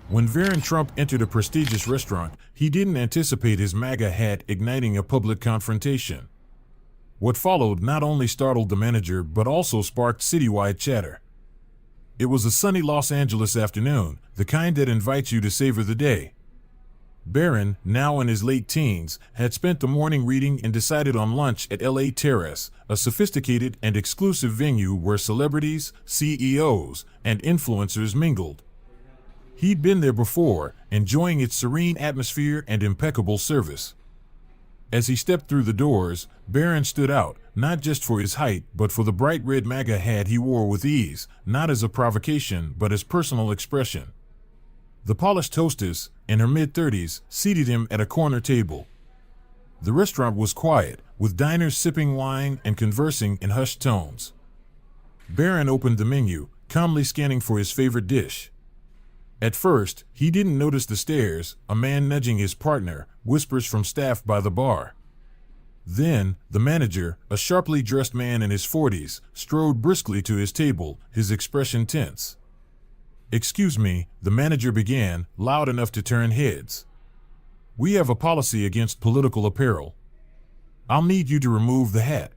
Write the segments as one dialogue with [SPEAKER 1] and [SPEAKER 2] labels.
[SPEAKER 1] When Barron Trump entered a prestigious restaurant, he didn't anticipate his MAGA hat igniting a public confrontation. What followed not only startled the manager but also sparked citywide chatter. It was a sunny Los Angeles afternoon, the kind that invites you to savor the day. Barron, now in his late teens, had spent the morning reading and decided on lunch at LA Terrace, a sophisticated and exclusive venue where celebrities, CEOs, and influencers mingled. He'd been there before, enjoying its serene atmosphere and impeccable service. As he stepped through the doors, Barron stood out, not just for his height but for the bright red MAGA hat he wore with ease, not as a provocation but as personal expression. The polished hostess, in her mid-30s, seated him at a corner table. The restaurant was quiet, with diners sipping wine and conversing in hushed tones. Barron opened the menu, calmly scanning for his favorite dish. At first, he didn't notice the stares, a man nudging his partner, whispers from staff by the bar. Then, the manager, a sharply dressed man in his 40s, strode briskly to his table, his expression tense. "Excuse me," the manager began, loud enough to turn heads. "We have a policy against political apparel. I'll need you to remove the hat."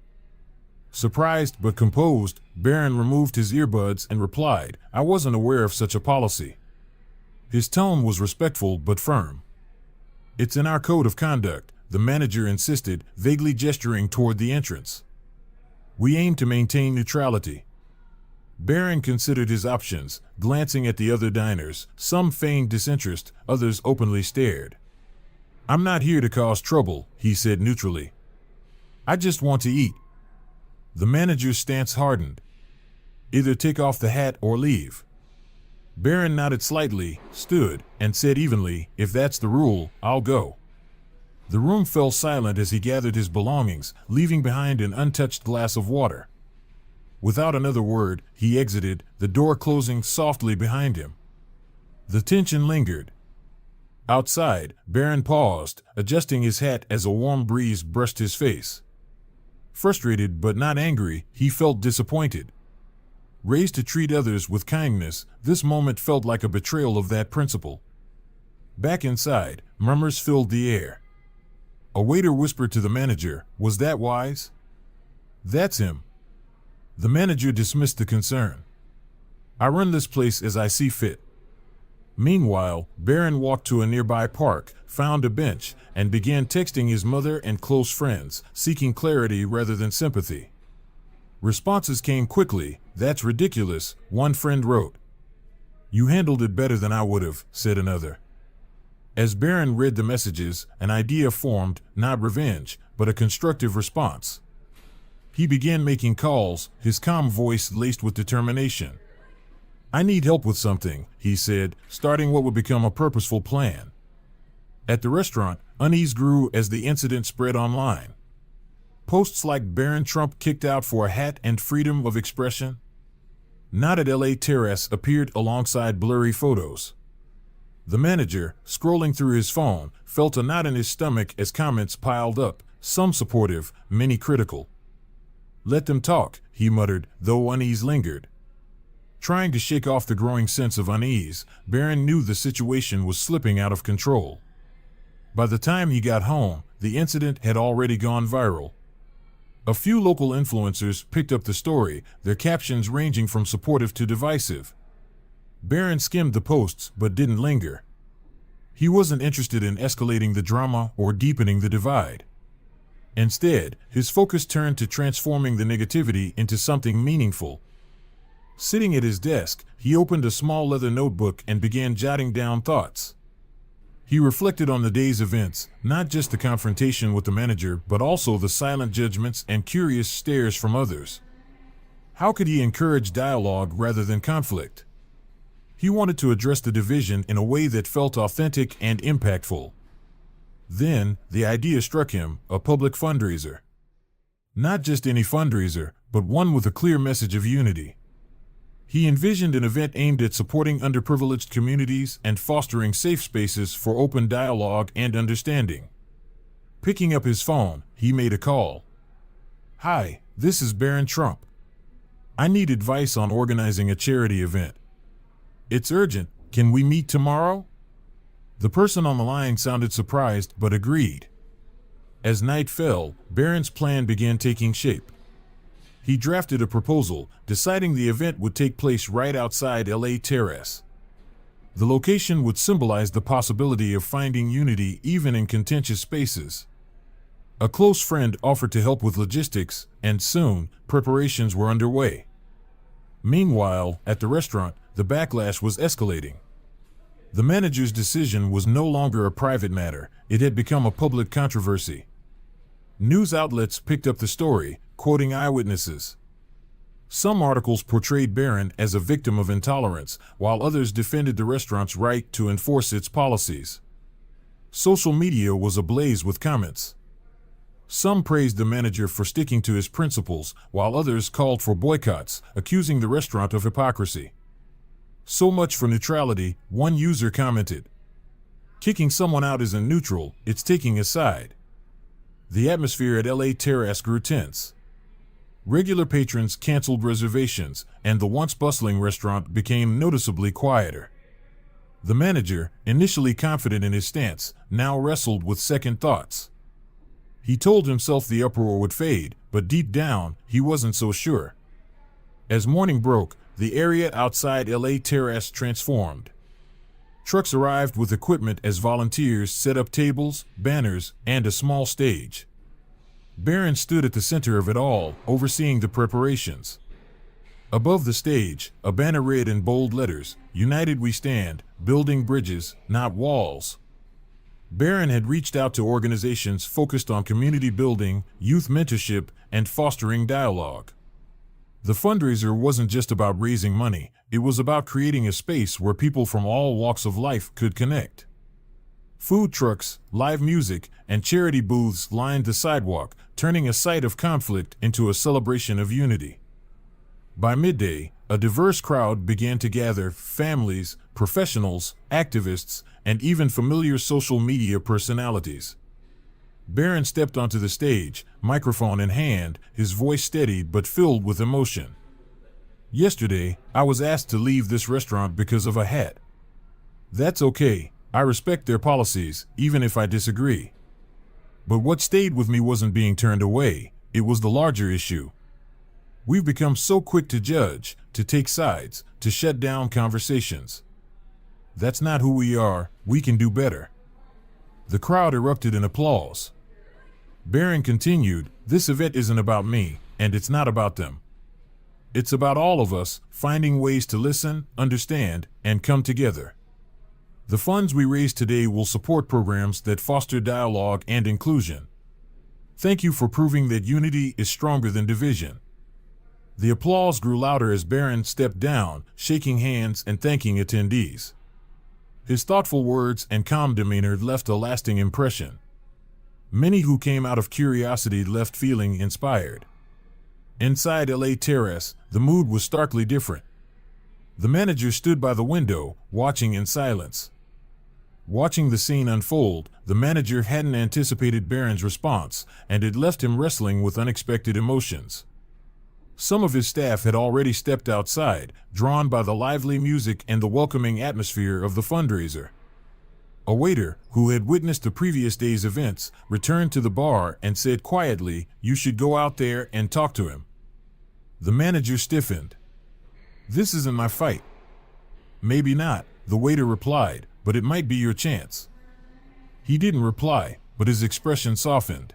[SPEAKER 1] Surprised but composed, Barron removed his earbuds and replied, "I wasn't aware of such a policy." His tone was respectful but firm. "It's in our code of conduct," the manager insisted, vaguely gesturing toward the entrance. "We aim to maintain neutrality." Barron considered his options, glancing at the other diners. Some feigned disinterest, others openly stared. "I'm not here to cause trouble," he said neutrally. "I just want to eat." The manager's stance hardened. "Either take off the hat or leave." Barron nodded slightly, stood, and said evenly, "If that's the rule, I'll go." The room fell silent as he gathered his belongings, leaving behind an untouched glass of water. Without another word, he exited, the door closing softly behind him. The tension lingered. Outside, Barron paused, adjusting his hat as a warm breeze brushed his face. Frustrated but not angry, he felt disappointed. Raised to treat others with kindness, this moment felt like a betrayal of that principle. Back inside, murmurs filled the air. A waiter whispered to the manager, "Was that wise?" "That's him." The manager dismissed the concern. "I run this place as I see fit." Meanwhile, Barron walked to a nearby park, found a bench, and began texting his mother and close friends, seeking clarity rather than sympathy. Responses came quickly. "That's ridiculous," one friend wrote. "You handled it better than I would have," said another. As Barron read the messages, an idea formed, not revenge, but a constructive response. He began making calls, his calm voice laced with determination. "I need help with something," he said, starting what would become a purposeful plan. At the restaurant, unease grew as the incident spread online. Posts like Barron Trump kicked out for a hat and freedom of expression? Not at LA Terrace appeared alongside blurry photos. The manager, scrolling through his phone, felt a knot in his stomach as comments piled up, some supportive, many critical. "Let them talk," he muttered, though unease lingered. Trying to shake off the growing sense of unease, Barron knew the situation was slipping out of control. By the time he got home, the incident had already gone viral. A few local influencers picked up the story, their captions ranging from supportive to divisive. Barron skimmed the posts but didn't linger. He wasn't interested in escalating the drama or deepening the divide. Instead, his focus turned to transforming the negativity into something meaningful. Sitting at his desk, he opened a small leather notebook and began jotting down thoughts. He reflected on the day's events, not just the confrontation with the manager, but also the silent judgments and curious stares from others. How could he encourage dialogue rather than conflict? He wanted to address the division in a way that felt authentic and impactful. Then, the idea struck him, a public fundraiser. Not just any fundraiser, but one with a clear message of unity. He envisioned an event aimed at supporting underprivileged communities and fostering safe spaces for open dialogue and understanding. Picking up his phone, he made a call. "Hi, this is Barron Trump. I need advice on organizing a charity event. It's urgent, Can we meet tomorrow? The person on the line sounded surprised but agreed. As night fell, Barron's plan began taking shape. He drafted a proposal, deciding the event would take place right outside LA Terrace. The location would symbolize the possibility of finding unity even in contentious spaces. A close friend offered to help with logistics, and soon, preparations were underway. Meanwhile, at the restaurant, the backlash was escalating. The manager's decision was no longer a private matter, it had become a public controversy. News outlets picked up the story, quoting eyewitnesses. Some articles portrayed Barron as a victim of intolerance, while others defended the restaurant's right to enforce its policies. Social media was ablaze with comments. Some praised the manager for sticking to his principles, while others called for boycotts, accusing the restaurant of hypocrisy. "So much for neutrality," one user commented. "Kicking someone out isn't neutral, it's taking a side." The atmosphere at LA Terrace grew tense. Regular patrons canceled reservations, and the once bustling restaurant became noticeably quieter. The manager, initially confident in his stance, now wrestled with second thoughts. He told himself the uproar would fade, but deep down, he wasn't so sure. As morning broke, the area outside LA Terrace transformed. Trucks arrived with equipment as volunteers set up tables, banners, and a small stage. Barron stood at the center of it all, overseeing the preparations. Above the stage, a banner read in bold letters, "United we stand, building bridges, not walls." Barron had reached out to organizations focused on community building, youth mentorship, and fostering dialogue. The fundraiser wasn't just about raising money, it was about creating a space where people from all walks of life could connect. Food trucks, live music, and charity booths lined the sidewalk, turning a site of conflict into a celebration of unity. By midday, a diverse crowd began to gather: families, professionals, activists, and even familiar social media personalities. Barron stepped onto the stage, microphone in hand, his voice steady but filled with emotion. "Yesterday, I was asked to leave this restaurant because of a hat. That's okay. I respect their policies, even if I disagree. But what stayed with me wasn't being turned away, it was the larger issue. We've become so quick to judge, to take sides, to shut down conversations. That's not who we are, we can do better." The crowd erupted in applause. Barron continued, "This event isn't about me, and it's not about them. It's about all of us, finding ways to listen, understand, and come together. The funds we raise today will support programs that foster dialogue and inclusion. Thank you for proving that unity is stronger than division." The applause grew louder as Barron stepped down, shaking hands and thanking attendees. His thoughtful words and calm demeanor left a lasting impression. Many who came out of curiosity left feeling inspired. Inside LA Terrace, the mood was starkly different. The manager stood by the window, watching in silence. Watching the scene unfold, the manager hadn't anticipated Barron's response, and it left him wrestling with unexpected emotions. Some of his staff had already stepped outside, drawn by the lively music and the welcoming atmosphere of the fundraiser. A waiter, who had witnessed the previous day's events, returned to the bar and said quietly, "You should go out there and talk to him." The manager stiffened. "This isn't my fight." "Maybe not," the waiter replied, "but it might be your chance." He didn't reply, but his expression softened.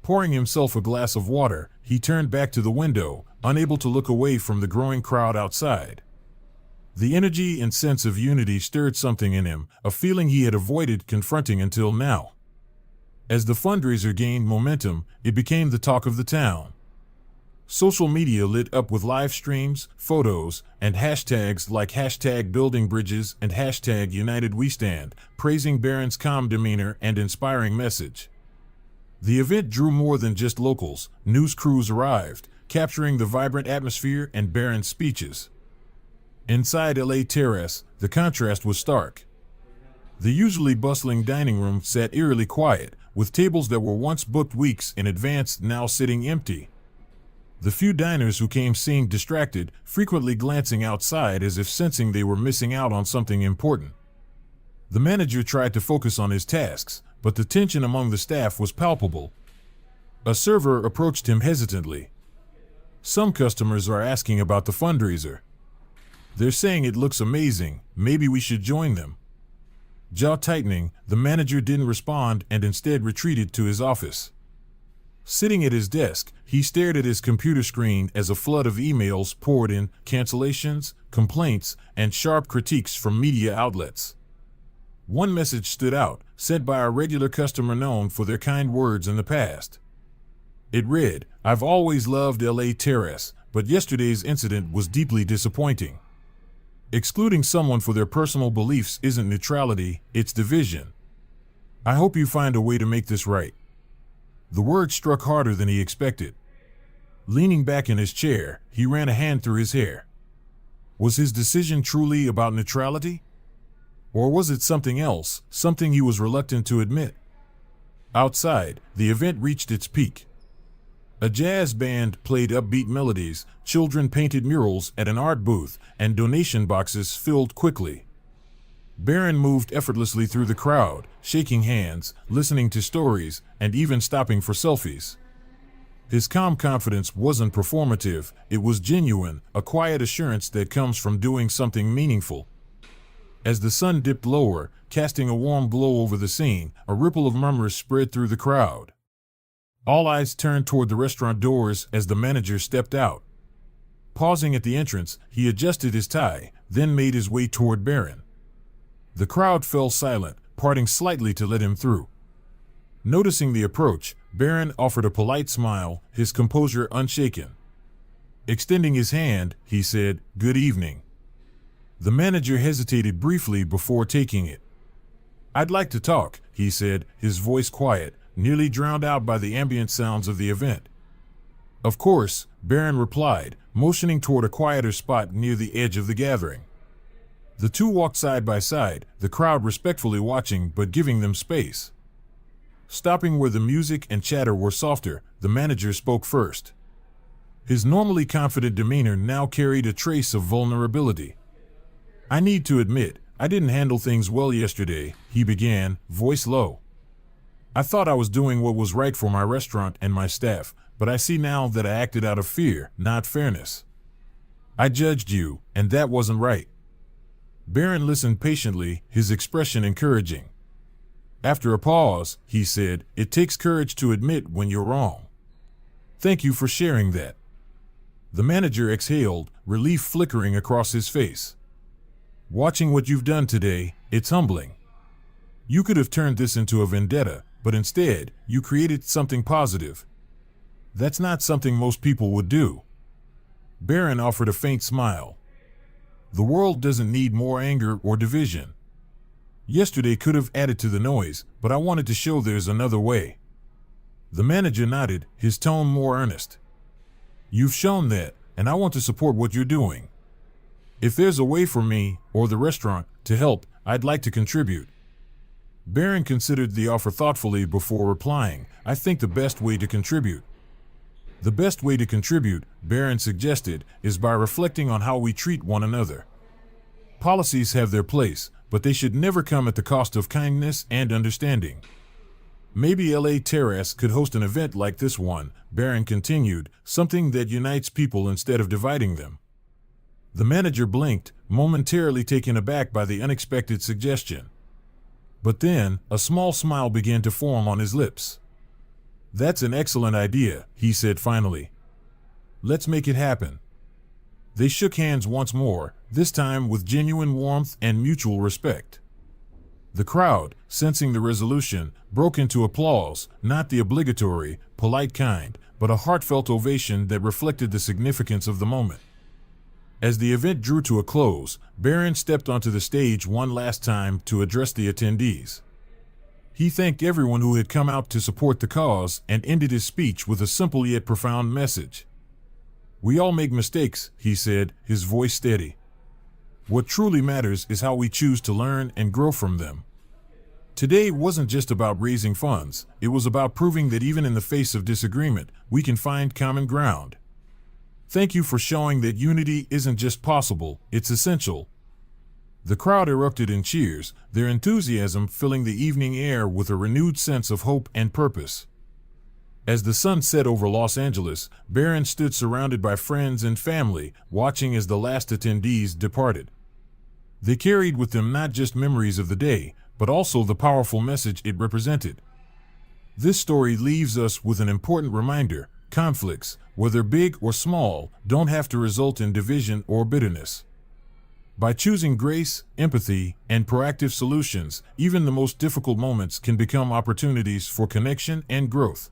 [SPEAKER 1] Pouring himself a glass of water, he turned back to the window, unable to look away from the growing crowd outside. The energy and sense of unity stirred something in him, a feeling he had avoided confronting until now. As the fundraiser gained momentum, it became the talk of the town. Social media lit up with live streams, photos, and hashtags like #BuildingBridges and #UnitedWeStand, praising Barron's calm demeanor and inspiring message. The event drew more than just locals. News crews arrived, capturing the vibrant atmosphere and Barron's speeches. Inside LA Terrace, the contrast was stark. The usually bustling dining room sat eerily quiet, with tables that were once booked weeks in advance now sitting empty. The few diners who came seemed distracted, frequently glancing outside as if sensing they were missing out on something important. The manager tried to focus on his tasks, but the tension among the staff was palpable. A server approached him hesitantly. "Some customers are asking about the fundraiser. They're saying it looks amazing, maybe we should join them." Jaw tightening, the manager didn't respond and instead retreated to his office. Sitting at his desk, he stared at his computer screen as a flood of emails poured in, cancellations, complaints, and sharp critiques from media outlets. One message stood out, sent by a regular customer known for their kind words in the past. It read, "I've always loved LA Terrace, but yesterday's incident was deeply disappointing. Excluding someone for their personal beliefs isn't neutrality, it's division. I hope you find a way to make this right." The word struck harder than he expected. Leaning back in his chair, he ran a hand through his hair. Was his decision truly about neutrality? Or was it something else, something he was reluctant to admit? Outside, the event reached its peak. A jazz band played upbeat melodies, children painted murals at an art booth, and donation boxes filled quickly. Barron moved effortlessly through the crowd, shaking hands, listening to stories, and even stopping for selfies. His calm confidence wasn't performative, it was genuine, a quiet assurance that comes from doing something meaningful. As the sun dipped lower, casting a warm glow over the scene, a ripple of murmurs spread through the crowd. All eyes turned toward the restaurant doors as the manager stepped out. Pausing at the entrance, he adjusted his tie, then made his way toward Barron. The crowd fell silent, parting slightly to let him through. Noticing the approach, Barron offered a polite smile, his composure unshaken. Extending his hand, he said, "Good evening." The manager hesitated briefly before taking it. "I'd like to talk," he said, his voice quiet, nearly drowned out by the ambient sounds of the event. "Of course," Barron replied, motioning toward a quieter spot near the edge of the gathering. The two walked side by side, the crowd respectfully watching but giving them space. Stopping where the music and chatter were softer, the manager spoke first. His normally confident demeanor now carried a trace of vulnerability. "I need to admit, I didn't handle things well yesterday," he began, voice low. "I thought I was doing what was right for my restaurant and my staff, but I see now that I acted out of fear, not fairness. I judged you, and that wasn't right." Barron listened patiently, his expression encouraging. After a pause, he said, "It takes courage to admit when you're wrong. Thank you for sharing that." The manager exhaled, relief flickering across his face. "Watching what you've done today, it's humbling. You could have turned this into a vendetta, but instead, you created something positive. That's not something most people would do." Barron offered a faint smile. "The world doesn't need more anger or division. Yesterday could have added to the noise, but I wanted to show there's another way." The manager nodded, his tone more earnest. "You've shown that, and I want to support what you're doing. If there's a way for me, or the restaurant, to help, I'd like to contribute." Barron considered the offer thoughtfully before replying, "I think the best way to contribute." "The best way to contribute," Barron suggested, "is by reflecting on how we treat one another. Policies have their place, but they should never come at the cost of kindness and understanding." "Maybe LA Terrace could host an event like this one," Barron continued, "something that unites people instead of dividing them." The manager blinked, momentarily taken aback by the unexpected suggestion. But then, a small smile began to form on his lips. "That's an excellent idea," he said finally. "Let's make it happen." They shook hands once more, this time with genuine warmth and mutual respect. The crowd, sensing the resolution, broke into applause, not the obligatory, polite kind, but a heartfelt ovation that reflected the significance of the moment. As the event drew to a close, Barron stepped onto the stage one last time to address the attendees. He thanked everyone who had come out to support the cause and ended his speech with a simple yet profound message. "We all make mistakes," he said, his voice steady. "What truly matters is how we choose to learn and grow from them." Today wasn't just about raising funds, it was about proving that even in the face of disagreement, we can find common ground. Thank you for showing that unity isn't just possible, it's essential." The crowd erupted in cheers, their enthusiasm filling the evening air with a renewed sense of hope and purpose. As the sun set over Los Angeles, Barron stood surrounded by friends and family, watching as the last attendees departed. They carried with them not just memories of the day, but also the powerful message it represented. This story leaves us with an important reminder: conflicts, whether big or small, don't have to result in division or bitterness. By choosing grace, empathy, and proactive solutions, even the most difficult moments can become opportunities for connection and growth.